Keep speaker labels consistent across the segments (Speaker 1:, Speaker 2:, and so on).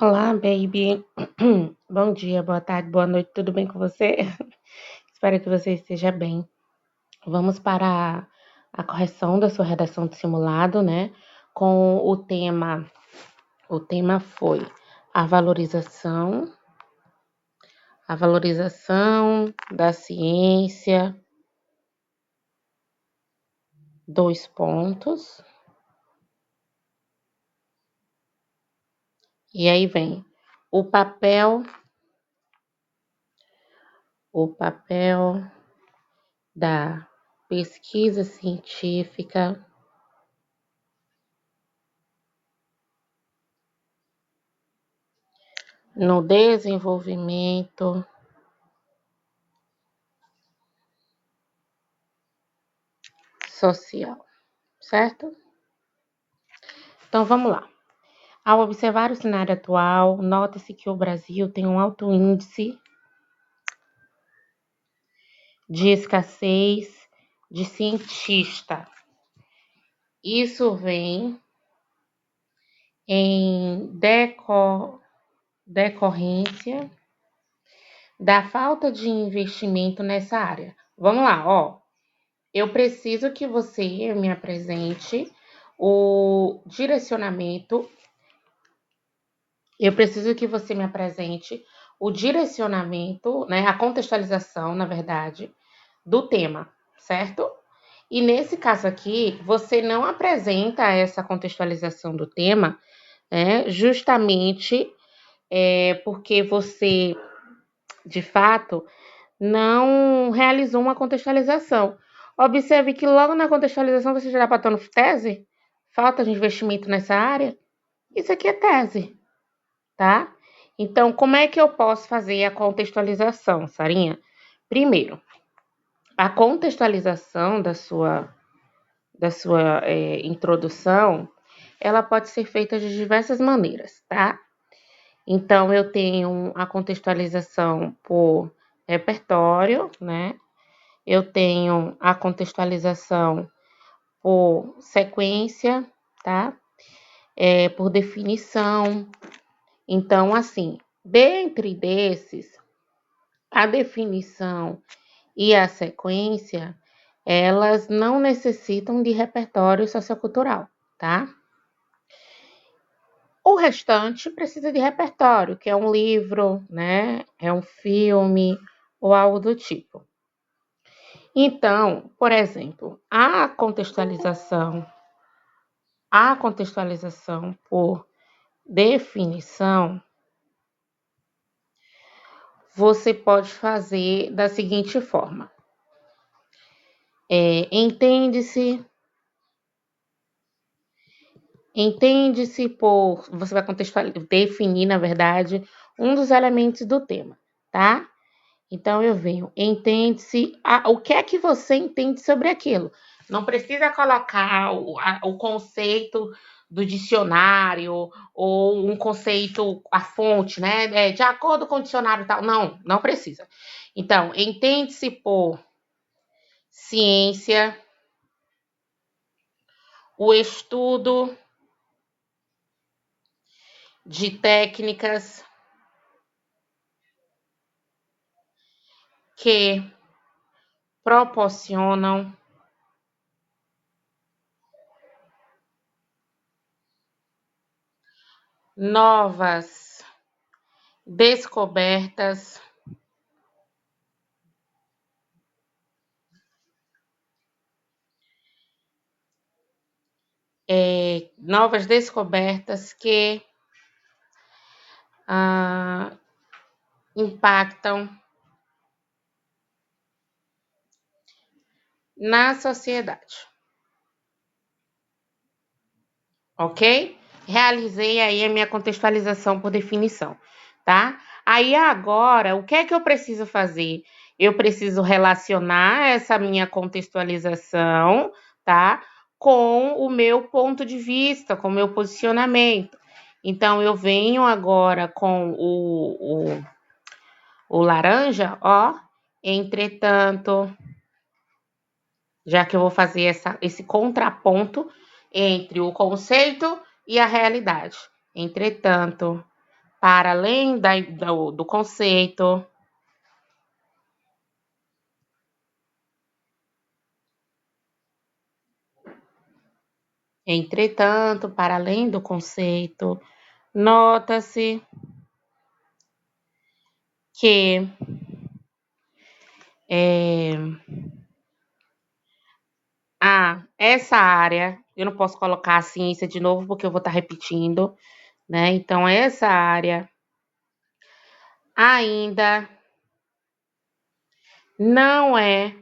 Speaker 1: Olá, baby. Bom dia, boa tarde, boa noite, tudo bem com você? Espero que você esteja bem. Vamos para a correção da sua redação de simulado, né? Com o tema foi a valorização da ciência, dois pontos. E aí vem o papel da pesquisa científica no desenvolvimento social, certo? Então vamos lá. Ao observar o cenário atual, nota-se que o Brasil tem um alto índice de escassez de cientista. Isso vem em decorrência da falta de investimento nessa área. Vamos lá, ó. Eu preciso que você me apresente o direcionamento. Eu preciso que você me apresente o direcionamento, né, a contextualização, na verdade, do tema, certo? E nesse caso aqui, você não apresenta essa contextualização do tema, né, justamente porque você, de fato, não realizou uma contextualização. Observe que logo na contextualização você já está botando tese, falta de investimento nessa área. Isso aqui é tese, tá? Então, como é que eu posso fazer a contextualização, Sarinha? Primeiro, a contextualização da sua introdução, ela pode ser feita de diversas maneiras, tá? Então, eu tenho a contextualização por repertório, né? Eu tenho a contextualização por sequência, tá? Por definição. Então, assim, dentre desses, a definição e a sequência, elas não necessitam de repertório sociocultural, tá? O restante precisa de repertório, que é um livro, né? É um filme ou algo do tipo. Então, por exemplo, a contextualização por definição, você pode fazer da seguinte forma. Entende-se por... Você vai definir, na verdade, um dos elementos do tema, tá? Então, eu venho, entende-se... o que é que você entende sobre aquilo? Não precisa colocar o conceito do dicionário ou um conceito, a fonte, né? De acordo com o dicionário e tal. Não, não precisa. Então, entende-se por ciência, o estudo de técnicas que proporcionam novas descobertas que impactam na sociedade, ok? Realizei aí a minha contextualização por definição, tá? Aí agora, o que é que eu preciso fazer? Eu preciso relacionar essa minha contextualização, tá? Com o meu ponto de vista, com o meu posicionamento. Então, eu venho agora com o laranja, ó. Entretanto, já que eu vou fazer esse contraponto entre o conceito e a realidade. Entretanto, para além do conceito. Entretanto, para além do conceito, nota-se que essa área, eu não posso colocar a ciência de novo porque eu vou estar repetindo, né? Então, essa área ainda não é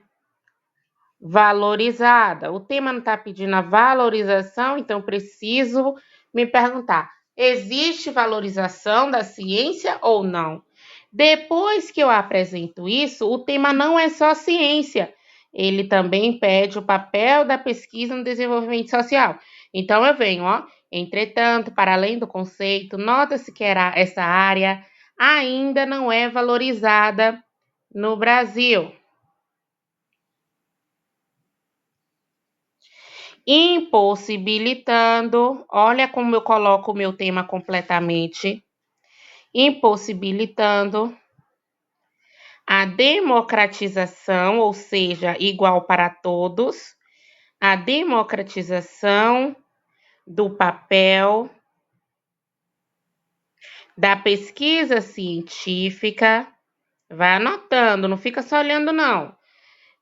Speaker 1: valorizada. O tema não está pedindo a valorização, então preciso me perguntar: existe valorização da ciência ou não? Depois que eu apresento isso, o tema não é só ciência, ele também pede o papel da pesquisa no desenvolvimento social. Então eu venho, entretanto, para além do conceito, nota-se que essa área ainda não é valorizada no Brasil. Impossibilitando, olha como eu coloco o meu tema completamente, impossibilitando a democratização, ou seja, igual para todos, a democratização do papel da pesquisa científica, vai anotando, não fica só olhando não,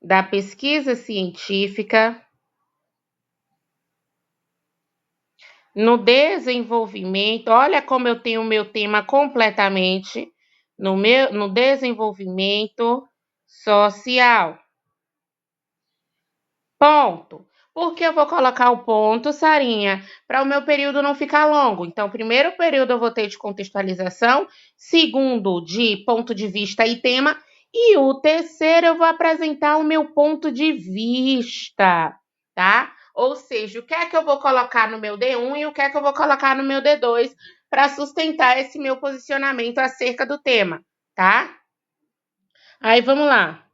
Speaker 1: da pesquisa científica no desenvolvimento, olha como eu tenho o meu tema completamente no desenvolvimento social. Ponto. Por que eu vou colocar o ponto, Sarinha? Para o meu período não ficar longo. Então, primeiro período eu vou ter de contextualização, segundo de ponto de vista e tema, e o terceiro eu vou apresentar o meu ponto de vista, tá? Ou seja, o que é que eu vou colocar no meu D1 e o que é que eu vou colocar no meu D2 para sustentar esse meu posicionamento acerca do tema, tá? Aí vamos lá.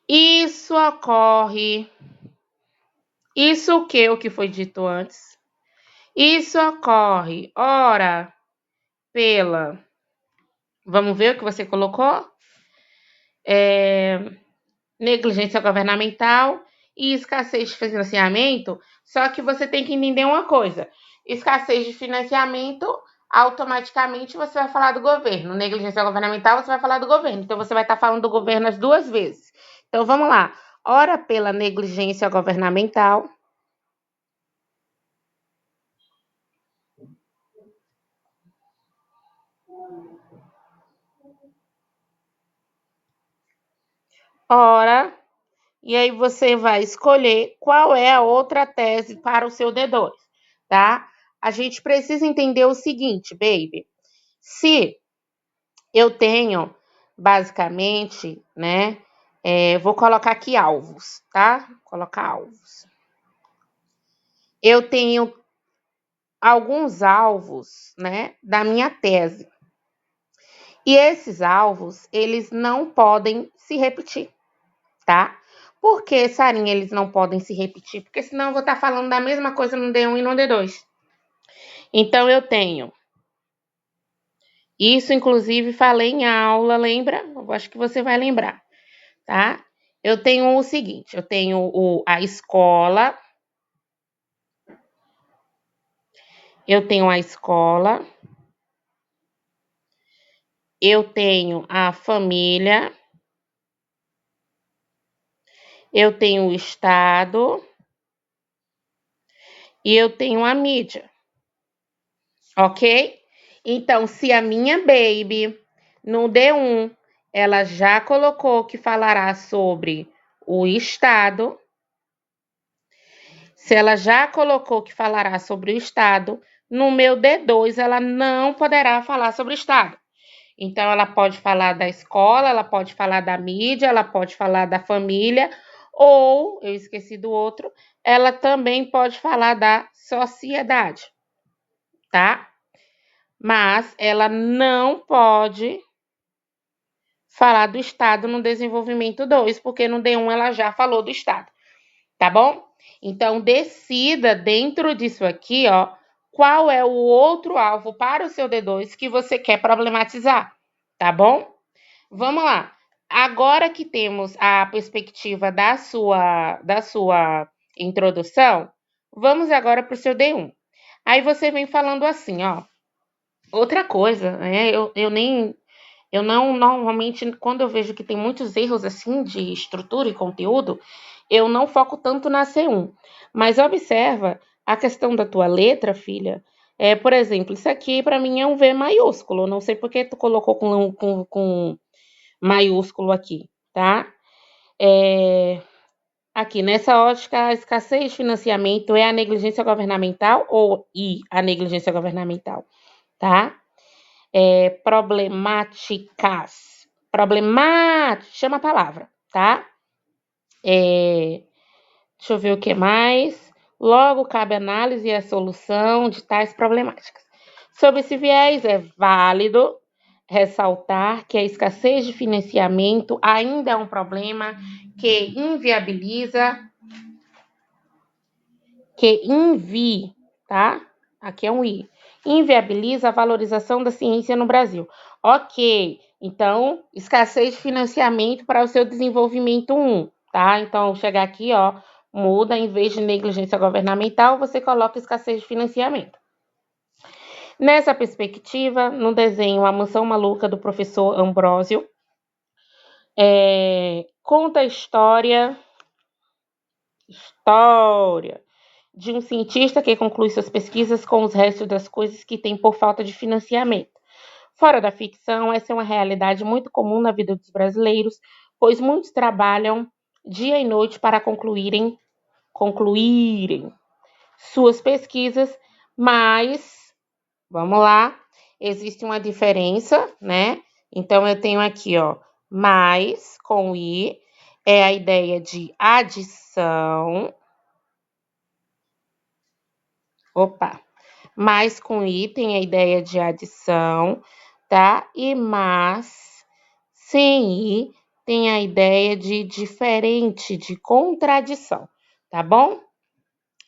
Speaker 1: Isso ocorre. Isso o que foi dito antes? Isso ocorre, ora, pela. Vamos ver o que você colocou? Negligência governamental e escassez de financiamento. Só que você tem que entender uma coisa: escassez de financiamento, automaticamente você vai falar do governo. Negligência governamental, você vai falar do governo. Então você vai estar falando do governo as duas vezes. Então vamos lá. Ora, pela negligência governamental. Ora, e aí você vai escolher qual é a outra tese para o seu D2, tá? A gente precisa entender o seguinte, baby. Se eu tenho, basicamente, né? Vou colocar aqui alvos, tá? Vou colocar alvos. Eu tenho alguns alvos, né? Da minha tese. E esses alvos, eles não podem se repetir, tá? Por que, Sarinha, eles não podem se repetir? Porque senão eu vou estar falando da mesma coisa no D1 e no D2. Então, eu tenho. Isso, inclusive, falei em aula, lembra? Eu acho que você vai lembrar, tá? Eu tenho o seguinte, eu tenho a escola. Eu tenho a escola. Eu tenho a família. Eu tenho o Estado. E eu tenho a mídia. Ok? Então, se a minha baby no D1 ela já colocou que falará sobre o Estado, se ela já colocou que falará sobre o Estado, no meu D2 ela não poderá falar sobre o Estado. Então, ela pode falar da escola, ela pode falar da mídia, ela pode falar da família, ou, eu esqueci do outro, ela também pode falar da sociedade, tá? Mas ela não pode falar do Estado no desenvolvimento 2, porque no D1 ela já falou do Estado, tá bom? Então, decida dentro disso aqui, qual é o outro alvo para o seu D2 que você quer problematizar, tá bom? Vamos lá. Agora que temos a perspectiva da sua introdução, vamos agora para o seu D1. Aí você vem falando assim, ó. Outra coisa, né? Eu não, normalmente, quando eu vejo que tem muitos erros assim de estrutura e conteúdo, eu não foco tanto na C1. Mas observa a questão da tua letra, filha. Por exemplo, isso aqui para mim é um V maiúsculo. Não sei por que tu colocou com maiúsculo aqui, tá? Aqui, nessa ótica, a escassez de financiamento é a negligência governamental ou a negligência governamental, tá? Problemáticas. Problemática, chama a palavra, tá? Deixa eu ver o que mais. Logo, cabe análise e a solução de tais problemáticas. Sob esse viés, é válido ressaltar que a escassez de financiamento ainda é um problema que tá? Aqui é um I. Inviabiliza a valorização da ciência no Brasil. Ok, então, escassez de financiamento para o seu desenvolvimento 1, tá? Então, chegar aqui, ó, muda, em vez de negligência governamental, você coloca escassez de financiamento. Nessa perspectiva, no desenho A Mansão Maluca, do professor Ambrósio, conta a história de um cientista que conclui suas pesquisas com os restos das coisas que tem por falta de financiamento. Fora da ficção, essa é uma realidade muito comum na vida dos brasileiros, pois muitos trabalham dia e noite para concluírem suas pesquisas, mas, vamos lá, existe uma diferença, né? Então, eu tenho aqui, ó, mais com I, é a ideia de adição. Mais com I tem a ideia de adição, tá? E mas, sem I, tem a ideia de diferente, de contradição, tá bom?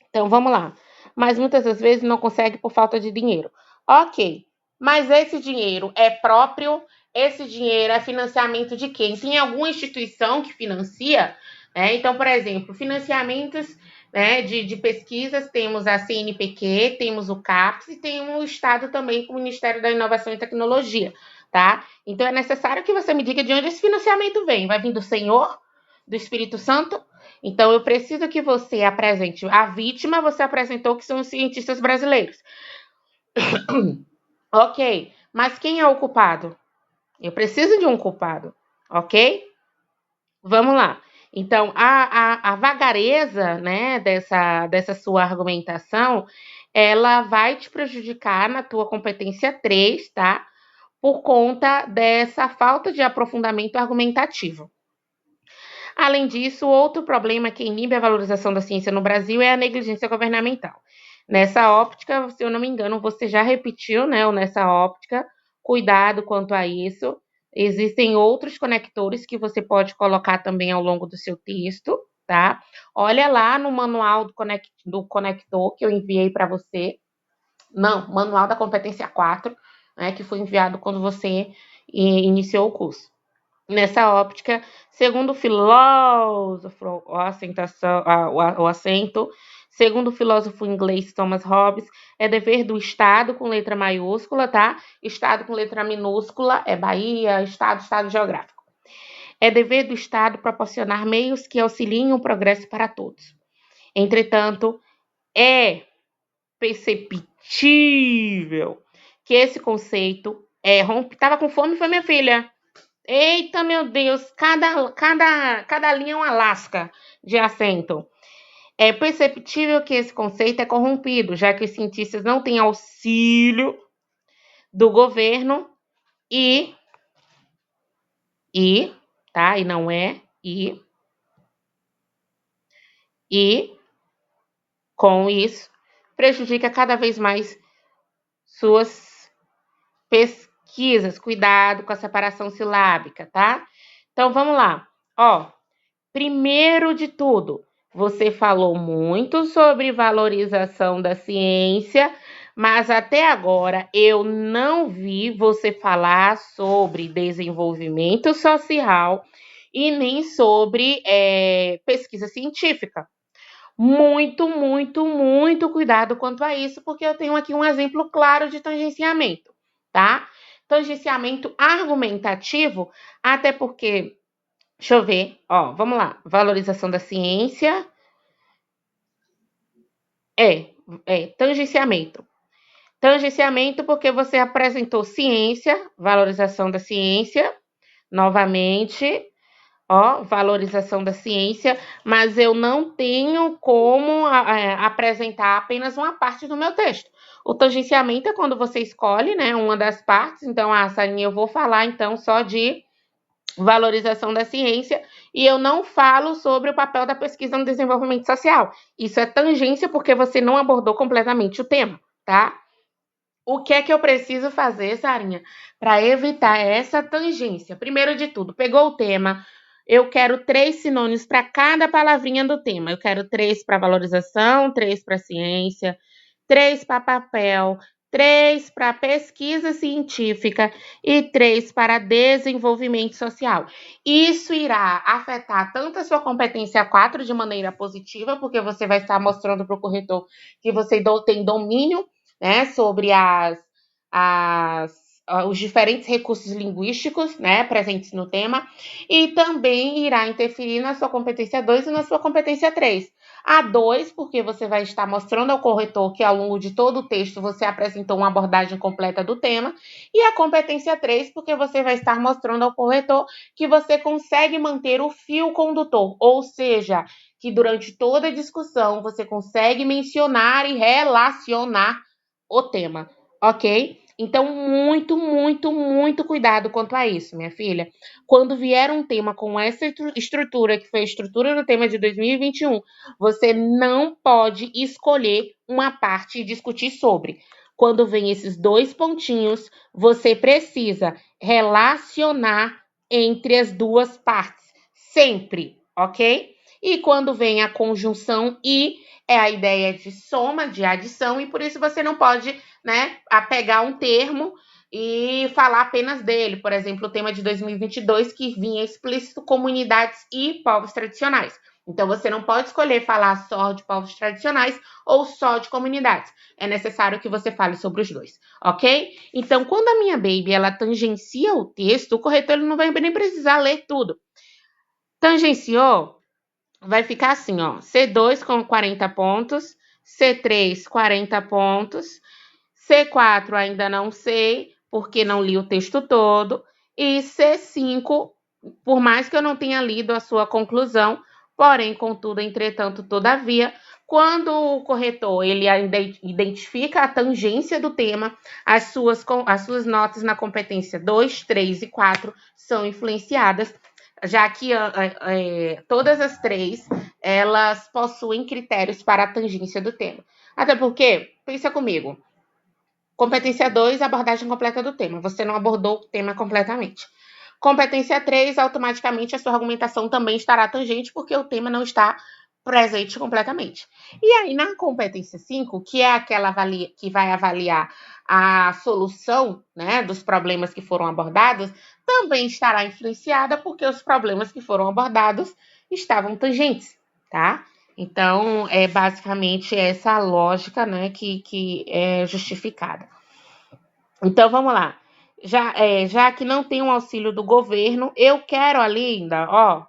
Speaker 1: Então, vamos lá. Mas muitas das vezes não consegue por falta de dinheiro. Ok, mas esse dinheiro é próprio? Esse dinheiro é financiamento de quem? Tem alguma instituição que financia? Então, por exemplo, financiamentos, né, de pesquisas, temos a CNPq, temos o CAPES e tem o Estado também com o Ministério da Inovação e Tecnologia, tá? Então, é necessário que você me diga de onde esse financiamento vem. Vai vir do Senhor? Do Espírito Santo? Então, eu preciso que você apresente a vítima, você apresentou que são os cientistas brasileiros. Ok, mas quem é o culpado? Eu preciso de um culpado, ok? Vamos lá. Então, a vagareza, né, dessa sua argumentação, ela vai te prejudicar na tua competência 3, tá? Por conta dessa falta de aprofundamento argumentativo. Além disso, outro problema que inibe a valorização da ciência no Brasil é a negligência governamental. Nessa óptica, se eu não me engano, você já repetiu, né, nessa óptica, cuidado quanto a isso. Existem outros conectores que você pode colocar também ao longo do seu texto, tá? Olha lá no manual do conector que eu enviei para você. Não, manual da competência 4, né, que foi enviado quando você iniciou o curso. Nessa óptica, segundo o filósofo, o acento, segundo o filósofo inglês Thomas Hobbes, é dever do Estado com letra maiúscula, tá? Estado com letra minúscula é Bahia, Estado geográfico. É dever do Estado proporcionar meios que auxiliem o progresso para todos. Entretanto, é perceptível que esse conceito Tava com fome, foi minha filha. Eita, meu Deus, cada linha é uma lasca de acento. É perceptível que esse conceito é corrompido, já que os cientistas não têm auxílio do governo tá? E não é e com isso prejudica cada vez mais suas pesquisas. Cuidado com a separação silábica, tá? Então vamos lá. Ó, primeiro de tudo, você falou muito sobre valorização da ciência, Mas até agora eu não vi você falar sobre desenvolvimento social e nem sobre pesquisa científica. Muito, muito, muito cuidado quanto a isso, porque eu tenho aqui um exemplo claro de tangenciamento, tá? Tangenciamento argumentativo, até porque, deixa eu ver, ó, vamos lá, valorização da ciência, é, tangenciamento. Tangenciamento porque você apresentou ciência, valorização da ciência, novamente, ó, valorização da ciência, mas eu não tenho como apresentar apenas uma parte do meu texto. O tangenciamento é quando você escolhe, né, uma das partes. Então, Sarinha, eu vou falar então só de valorização da ciência e eu não falo sobre o papel da pesquisa no desenvolvimento social. Isso é tangência porque você não abordou completamente o tema, tá? O que é que eu preciso fazer, Sarinha, para evitar essa tangência? Primeiro de tudo, pegou o tema, eu quero 3 sinônimos para cada palavrinha do tema. Eu quero 3 para valorização, 3 para ciência, 3 para papel, 3 para pesquisa científica e 3 para desenvolvimento social. Isso irá afetar tanto a sua competência 4 de maneira positiva, porque você vai estar mostrando para o corretor que você tem domínio, né, sobre os diferentes recursos linguísticos, né, presentes no tema, e também irá interferir na sua competência 2 e na sua competência 3. A 2, porque você vai estar mostrando ao corretor que ao longo de todo o texto você apresentou uma abordagem completa do tema, e a competência 3, porque você vai estar mostrando ao corretor que você consegue manter o fio condutor, ou seja, que durante toda a discussão você consegue mencionar e relacionar o tema, ok? Então, muito, muito, muito cuidado quanto a isso, minha filha. Quando vier um tema com essa estrutura, que foi a estrutura do tema de 2021, você não pode escolher uma parte e discutir sobre. Quando vem esses 2 pontinhos, você precisa relacionar entre as 2 partes, sempre, ok? E quando vem a conjunção e é a ideia de soma, de adição, e por isso você não pode, né, pegar um termo e falar apenas dele. Por exemplo, o tema de 2022 que vinha explícito comunidades e povos tradicionais. Então, você não pode escolher falar só de povos tradicionais ou só de comunidades. É necessário que você fale sobre os dois, ok? Então, quando a minha baby ela tangencia o texto, o corretor ele não vai nem precisar ler tudo. Tangenciou, vai ficar assim, ó, C2 com 40 pontos, C3 40 pontos, C4 ainda não sei, porque não li o texto todo, e C5, por mais que eu não tenha lido a sua conclusão, porém, contudo, entretanto, todavia, quando o corretor ele identifica a tangência do tema, as suas notas na competência 2, 3 e 4 são influenciadas, já que todas as 3 elas possuem critérios para a tangência do tema. Até porque, pensa comigo, competência 2, abordagem completa do tema. Você não abordou o tema completamente. Competência 3, automaticamente a sua argumentação também estará tangente, porque o tema não está presente completamente. E aí, na competência 5, que é aquela que vai avaliar a solução, né, dos problemas que foram abordados, também estará influenciada, porque os problemas que foram abordados estavam tangentes, tá? Então, é basicamente essa lógica, né, que é justificada. Então, vamos lá. Já que não tem um auxílio do governo, eu quero ali ainda, ó,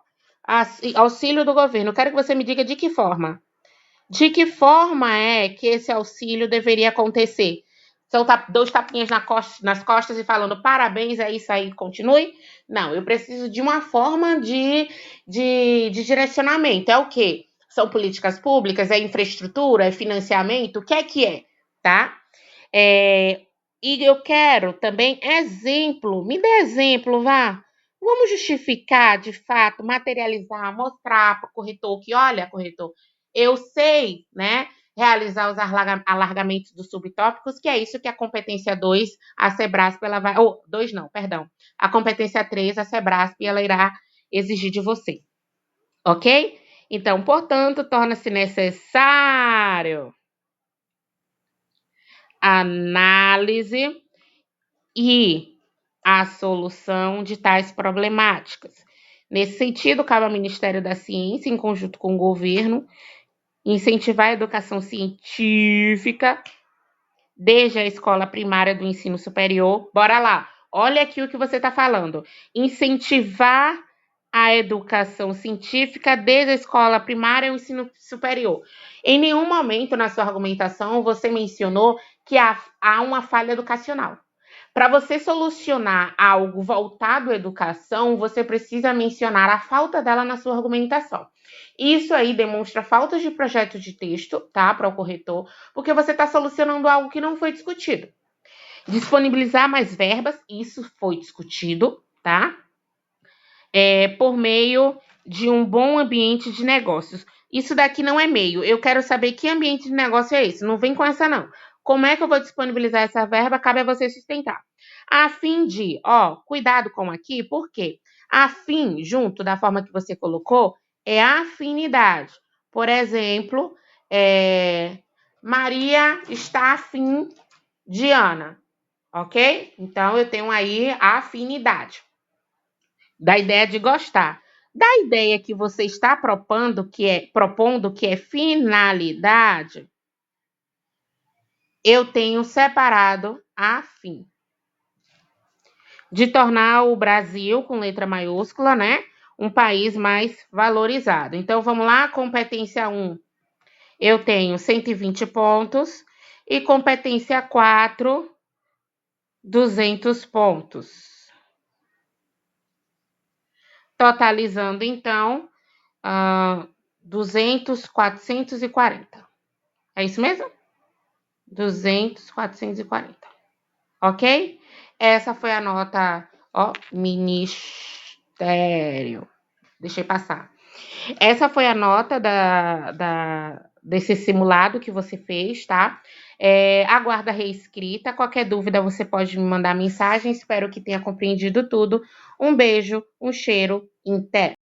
Speaker 1: auxílio do governo. Eu quero que você me diga de que forma. De que forma é que esse auxílio deveria acontecer? São 2 tapinhas nas costas e falando parabéns, é isso aí, continue? Não, eu preciso de uma forma de direcionamento. É o quê? São políticas públicas? É infraestrutura? É financiamento? O que é? Tá? É, e eu quero também exemplo, me dê exemplo, vá. Vamos justificar, de fato, materializar, mostrar para o corretor que, olha, corretor, eu sei, né, realizar os alargamentos dos subtópicos, que é isso que a competência 2, a Sebrasp, ela vai... Oh, 2 não, perdão. A competência 3, a Sebrasp, ela irá exigir de você, ok? Então, portanto, torna-se necessário análise e a solução de tais problemáticas. Nesse sentido, cabe ao Ministério da Ciência, em conjunto com o governo, incentivar a educação científica desde a escola primária do ensino superior. Bora lá, olha aqui o que você está falando. Incentivar a educação científica desde a escola primária e o ensino superior. Em nenhum momento na sua argumentação você mencionou que há uma falha educacional. Para você solucionar algo voltado à educação, você precisa mencionar a falta dela na sua argumentação. Isso aí demonstra falta de projeto de texto, tá, para o corretor, porque você está solucionando algo que não foi discutido. Disponibilizar mais verbas, isso foi discutido, tá? Por meio de um bom ambiente de negócios. Isso daqui não é meio. Eu quero saber que ambiente de negócio é esse. Não vem com essa, não. Como é que eu vou disponibilizar essa verba? Cabe a você sustentar. A fim de, cuidado com aqui, por quê? A fim, junto da forma que você colocou, é afinidade. Por exemplo, Maria está afim de Ana, ok? Então, eu tenho aí a afinidade. Da ideia de gostar. Da ideia que você está propondo, que é finalidade, eu tenho separado a fim. De tornar o Brasil, com letra maiúscula, né, um país mais valorizado. Então, vamos lá, competência 1, eu tenho 120 pontos, e competência 4, 200 pontos. Totalizando, então, 200, 440. É isso mesmo? 200, 440. Ok? Essa foi a nota, Ministério. Deixei passar. Essa foi a nota desse simulado que você fez, tá? Aguarda a reescrita. Qualquer dúvida, você pode me mandar mensagem. Espero que tenha compreendido tudo. Um beijo, um cheiro, até.